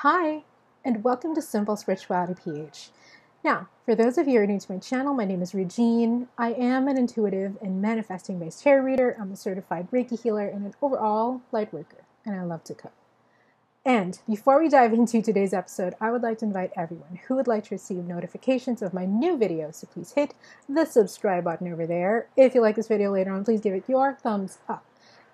Hi, and welcome to SimpleSpiritualityPH. Now, for those of you who are new to my channel, my name is Regine. I am an intuitive and manifesting-based tarot reader. I'm a certified Reiki healer and an overall light worker, and I love to cook. And before we dive into today's episode, I would like to invite everyone who would like to receive notifications of my new videos. So please hit the subscribe button over there. If you like this video later on, please give it your thumbs up.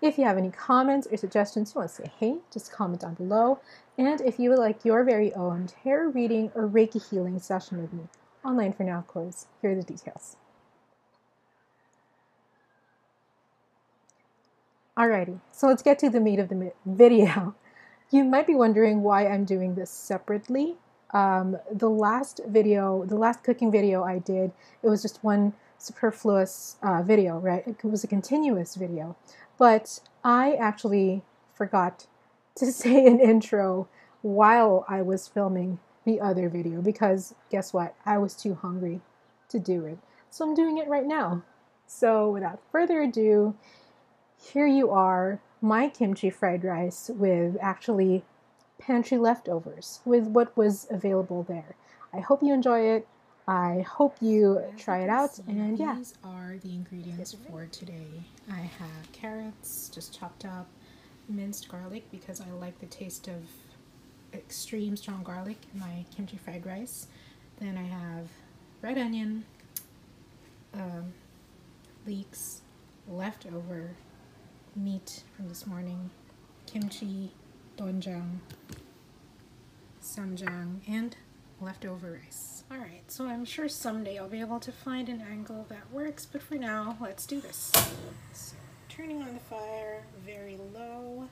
If you have any comments or suggestions, you want to say hey, just comment down below. And if you would like your very own tarot reading or Reiki healing session with me, online for now, of course, here are the details. Alrighty, so let's get to the meat of the video. You might be wondering why I'm doing this separately. The last cooking video I did, it was just one superfluous video, right? It was a continuous video. But I actually forgot to say an intro while I was filming the other video because guess what? I was too hungry to do it. So I'm doing it right now. So without further ado, here you are, my kimchi fried rice with actually pantry leftovers with what was available there. I hope you enjoy it. I hope you try it out, and yeah. These are the ingredients for today. I have carrots, just chopped up, minced garlic because I like the taste of extreme strong garlic in my kimchi fried rice. Then I have red onion, leeks, leftover meat from this morning, kimchi, doenjang, Ssamjang, and leftover rice. Alright, so I'm sure someday I'll be able to find an angle that works, but for now, let's do this. So, turning on the fire, very low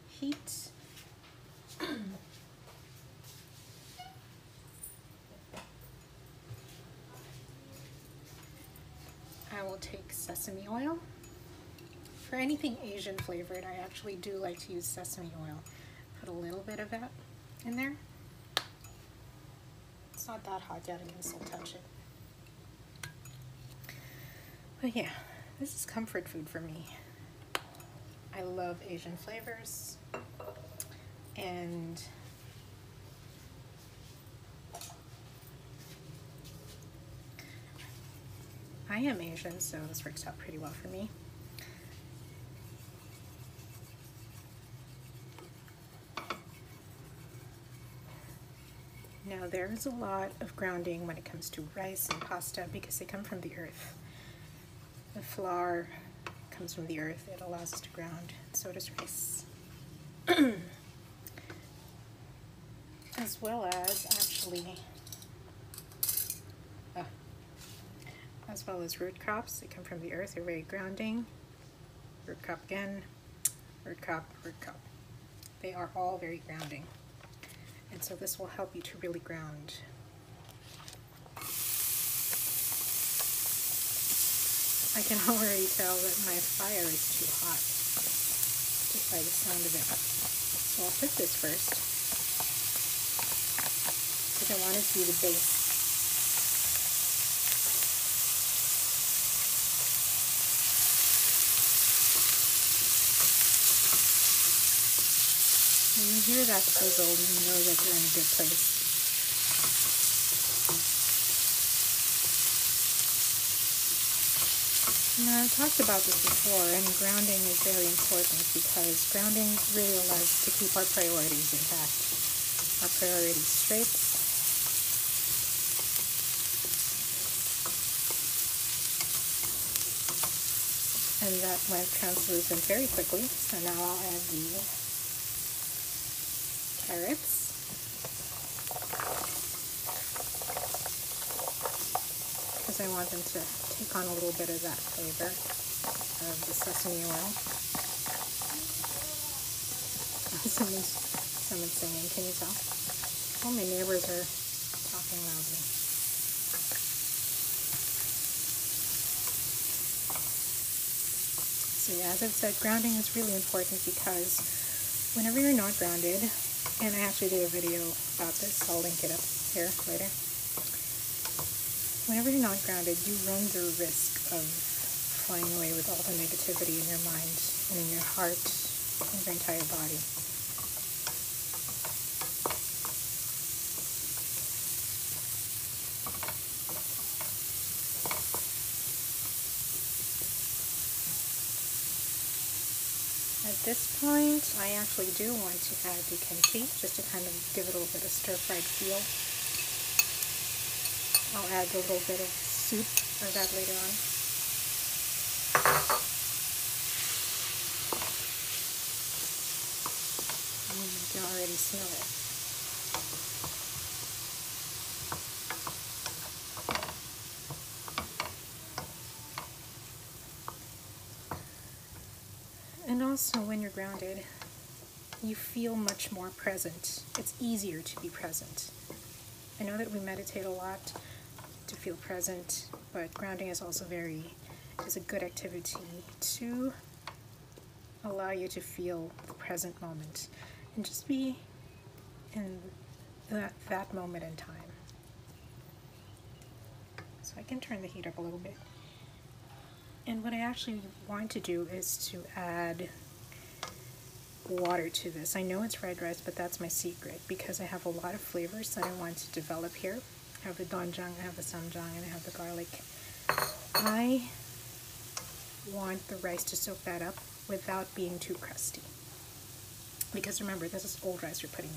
heat. I will take sesame oil. For anything Asian flavored, I actually do like to use sesame oil. Put a little bit of that in there. It's not that hot yet, I can still touch it. But yeah, this is comfort food for me. I love Asian flavors, and I am Asian, so this works out pretty well for me. Now there's a lot of grounding when it comes to rice and pasta because they come from the earth. The flour comes from the earth, it allows us to ground, so does rice. As well as as well as root crops, they come from the earth, they're very grounding. Root crop again, root crop, root crop. They are all very grounding. And so this will help you to really ground. I can already tell that my fire is too hot, just by the sound of it. So I'll cook this first, because I want it to be the base. When you hear that sizzle, you know that you're in a good place. Now, I've talked about this before, and grounding is very important because grounding really allows us to keep our priorities intact, our priorities straight. And that went translucent very quickly, so now I'll add the carrots. Because I want them to take on a little bit of that flavor of the sesame oil. Someone's singing, can you tell? Oh, my neighbors are talking loudly. So yeah, as I've said, grounding is really important because whenever you're not grounded, and I actually did a video about this, I'll link it up here later. Whenever you're not grounded, you run the risk of flying away with all the negativity in your mind and in your heart and your entire body. At this point, I actually do want to add the kimchi, just to kind of give it a little bit of stir-fried feel. I'll add a little bit of soup of that later on. You can already smell it. And also, when you're grounded, you feel much more present. It's easier to be present. I know that we meditate a lot to feel present, but grounding is also is a good activity to allow you to feel the present moment and just be in that moment in time. So I can turn the heat up a little bit. And what I actually want to do is to add water to this. I know it's fried rice, but that's my secret because I have a lot of flavors that I want to develop here. I have the Doenjang, I have the Ssamjang, and I have the garlic. I want the rice to soak that up without being too crusty. Because remember, this is old rice you're putting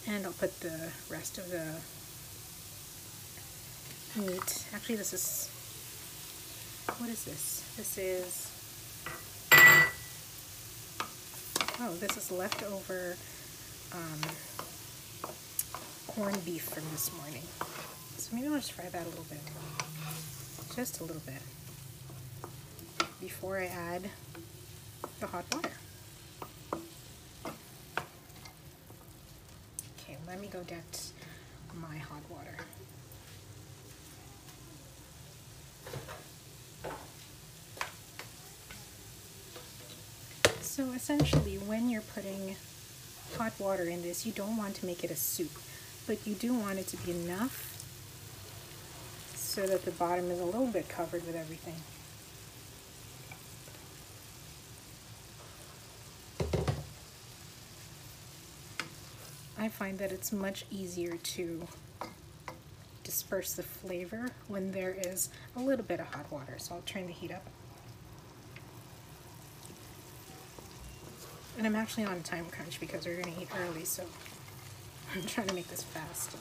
in. And I'll put the rest of the meat. Actually, this is... What is this? This is... Oh, this is leftover corned beef from this morning. So maybe I'll just fry that a little bit. Just a little bit. Before I add the hot water. Okay, let me go get my hot water. So essentially, when you're putting hot water in this, you don't want to make it a soup, but you do want it to be enough so that the bottom is a little bit covered with everything. I find that it's much easier to disperse the flavor when there is a little bit of hot water. So I'll turn the heat up. And I'm actually on a time crunch because we're going to eat early, so I'm trying to make this fast.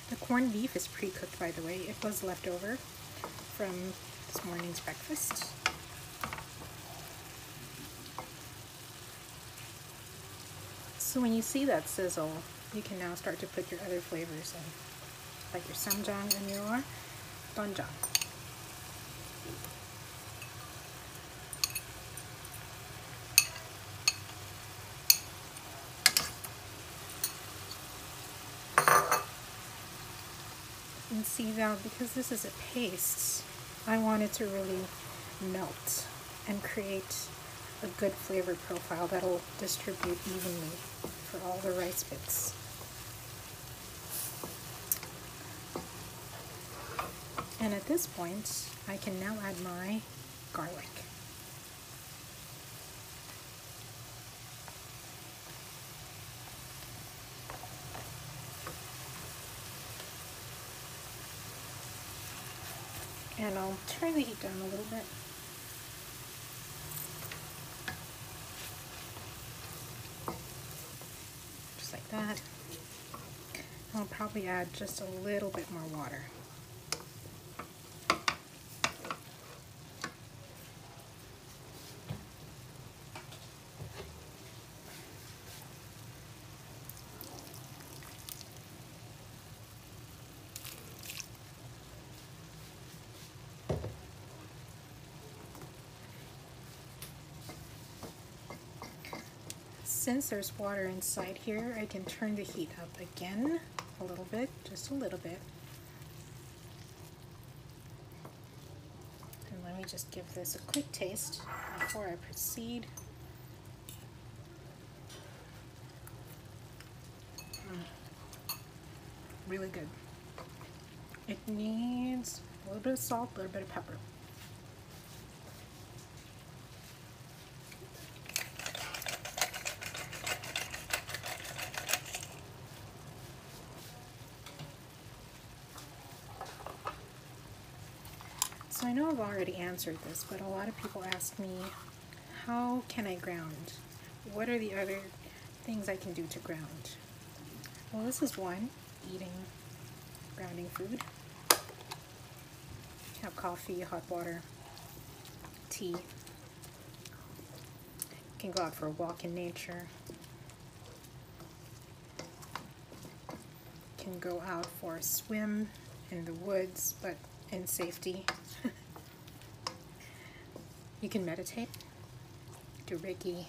The corned beef is pre-cooked, by the way. It was left over from this morning's breakfast. So when you see that sizzle, you can now start to put your other flavors in, like your Ssamjang and your Doenjang. And see now, because this is a paste, I want it to really melt and create a good flavor profile that'll distribute evenly for all the rice bits. And at this point, I can now add my garlic. And I'll turn the heat down a little bit. Just like that. I'll probably add just a little bit more water. Since there's water inside here, I can turn the heat up again a little bit, just a little bit. And let me just give this a quick taste before I proceed. Really good. It needs a little bit of salt, a little bit of pepper. So So I know I've already answered this, but a lot of people ask me, how can I ground? What are the other things I can do to ground? Well, this is one, eating grounding food. Have coffee, hot water, tea. You can go out for a walk in nature. You can go out for a swim in the woods, but in safety. You can meditate, do Reiki.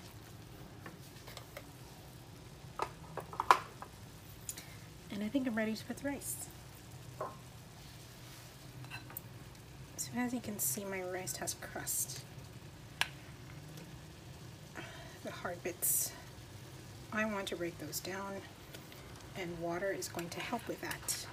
And I think I'm ready to put the rice. So as you can see, my rice has crust. The hard bits, I want to break those down, and water is going to help with that.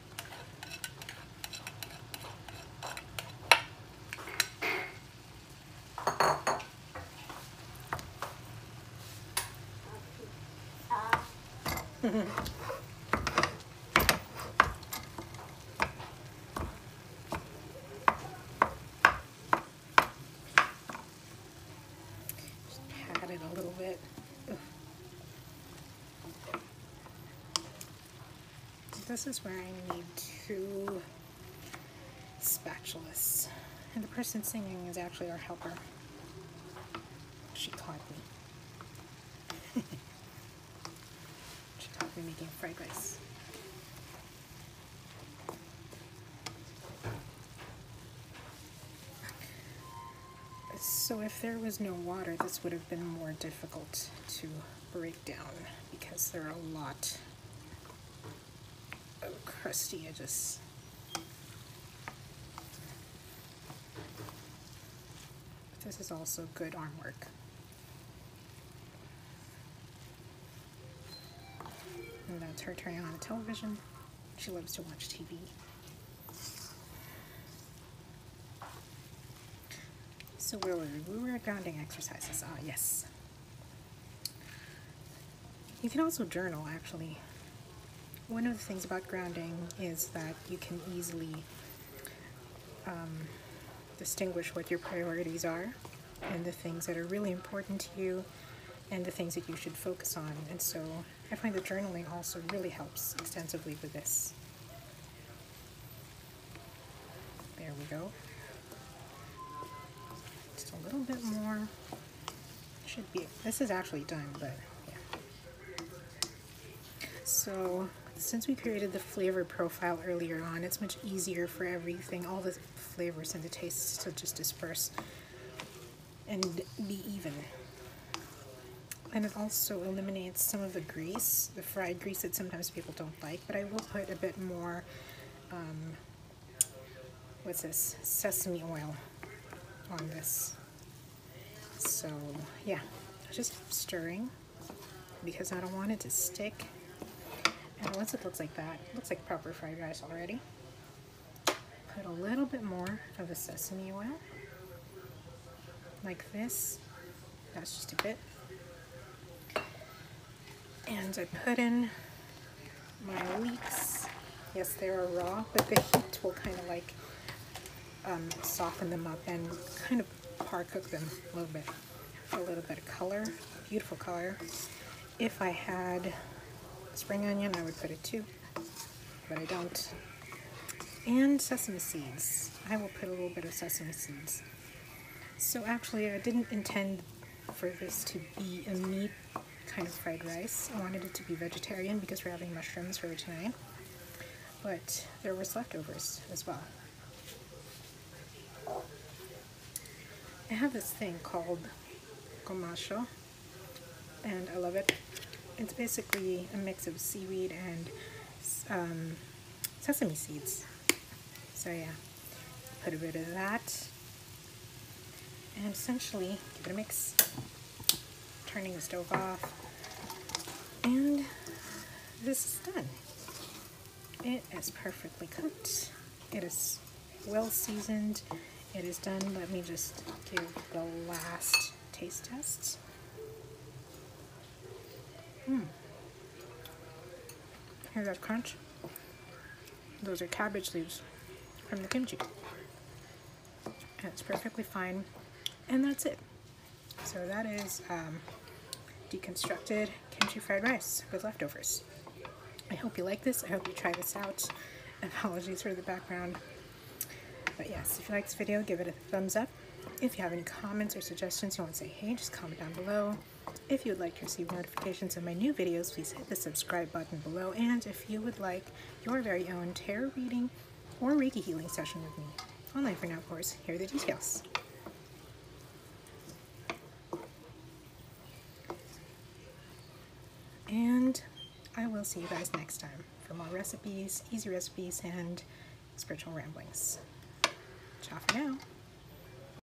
Just pat it a little bit. This is where I need 2 spatulas. And the person singing is actually our helper. She taught me. She taught me making fried rice. So if there was no water, this would have been more difficult to break down because there are a lot of crusty edges. This is also good arm work. And that's her turning on the television. She loves to watch TV. So where were we? We were at grounding exercises. Ah, yes. You can also journal, actually. One of the things about grounding is that you can easily distinguish what your priorities are and the things that are really important to you and the things that you should focus on. And so I find that journaling also really helps extensively with this. There we go. Just a little bit more. Should be. This is actually done, but yeah. So since we created the flavor profile earlier on, it's much easier for everything, all the flavors and the tastes to just disperse and be even. And it also eliminates some of the grease, the fried grease that sometimes people don't like, but I will put a bit more, what's this, sesame oil on this. So yeah, just stirring because I don't want it to stick. And once it looks like that, it looks like proper fried rice already. Put a little bit more of the sesame oil, like this. That's just a bit. And I put in my leeks. Yes, they are raw, but the heat will kind of like soften them up and kind of par cook them a little bit. For a little bit of color, beautiful color. If I had spring onion, I would put it too, but I don't. And sesame seeds. I will put a little bit of sesame seeds. So actually, I didn't intend for this to be a meat kind of fried rice. I wanted it to be vegetarian because we're having mushrooms for tonight. But there was leftovers as well. I have this thing called gomasho, and I love it. It's basically a mix of seaweed and sesame seeds. So yeah, put a bit of that, and essentially give it a mix. Turning the stove off, and this is done. It is perfectly cooked. It is well seasoned. It is done. Let me just give the last taste test. Hear that crunch? Those are cabbage leaves from the kimchi. and it's perfectly fine. And that's it. So that is deconstructed kimchi fried rice with leftovers. I hope you like this. I hope you try this out. Apologies for the background. But yes, if you like this video, give it a thumbs up. If you have any comments or suggestions you want to say, hey, just comment down below. If you would like to receive notifications of my new videos, please hit the subscribe button below. And if you would like your very own tarot reading or Reiki healing session with me, online for now, of course, here are the details. And I will see you guys next time for more recipes, easy recipes, and spiritual ramblings. Ciao for now.